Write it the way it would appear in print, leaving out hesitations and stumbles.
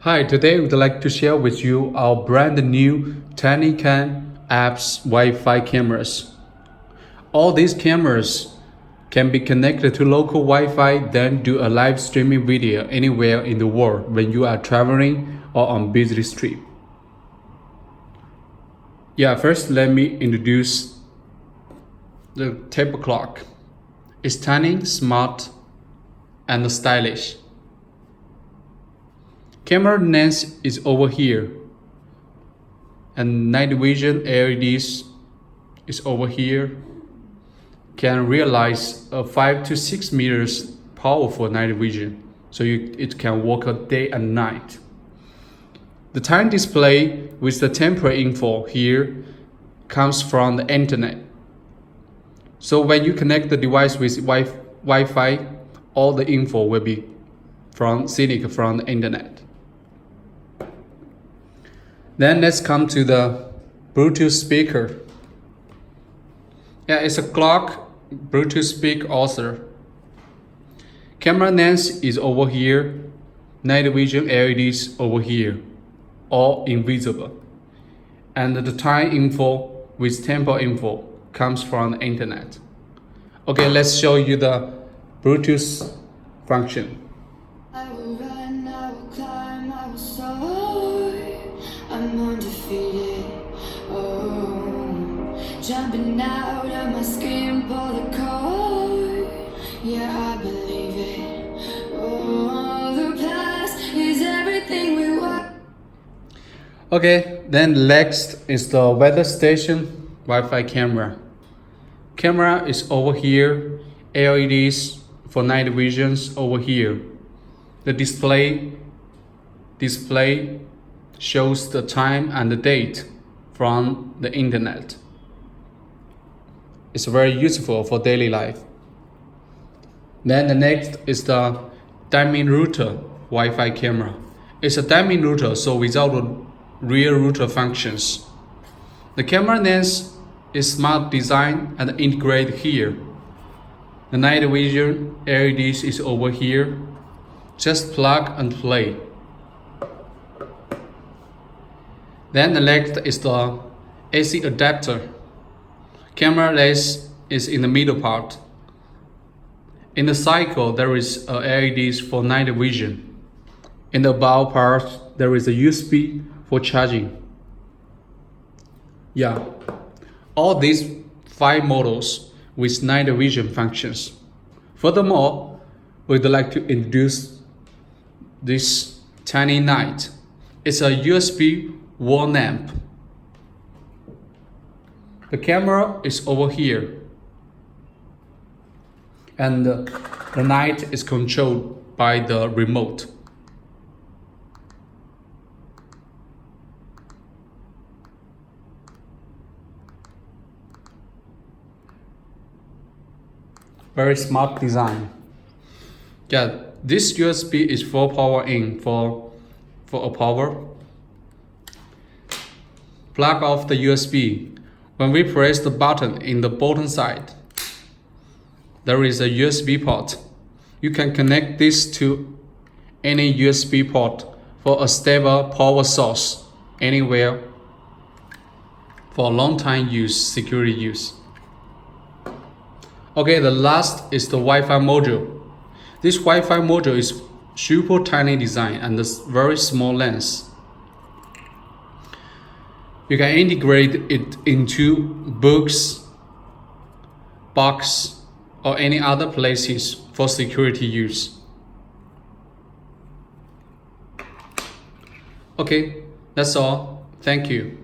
Hi, today we'd like to share with you our brand new TinyCam app's Wi-Fi cameras. All these cameras can be connected to local Wi-Fi, then do a live streaming video anywhere in the world when you are traveling or on busy street. First let me introduce the table clock. It's tiny, smart, and stylish. Camera lens is over here, and night vision LEDs is over here. Can realize a 5 to 6 meters powerful night vision, so it can work day and night. The time display with the temperature info here comes from the internet. So when you connect the device with Wi-Fi, all the info will be from the internet. Then let's come to the Bluetooth speaker. It's a clock Bluetooth speaker also. Camera lens is over here, night vision LEDs over here, all invisible. And the time info with tempo info comes from the internet. Okay, let's show you the Bluetooth function. I will run, I will climb, I will soar. I'm undefeated. Oh, jumping out of my skin, pull the cord. Yeah, I believe it. Oh, the past is everything we want. Okay, then next is the weather station Wi-Fi camera. Camera is over here, LEDs for night visions over here. The display shows the time and the date from the internet. It's very useful for daily life. Then the next is the diamond router Wi-Fi camera. It's a diamond router, so without the real router functions. The camera lens is smart design and integrated here. The night vision LEDs is over here. Just plug and play. Then the next is the AC adapter. Camera lens is in the middle part. In the cycle, there is LEDs for night vision. In the above part, there is a USB for charging. All these 5 models with night vision functions. Furthermore, we'd like to introduce this tiny light. It's a USB wall lamp. The camera is over here, and the light is controlled by the remote. Very smart design. This USB is for power in for a power. Plug off the USB. When we press the button in the bottom side, there is a USB port. You can connect this to any USB port for a stable power source anywhere for a long time use, security use. Okay, the last is the Wi-Fi module. This Wi-Fi module is super tiny design and a very small lens. You can integrate it into books, box, or any other places for security use. Okay, that's all. Thank you.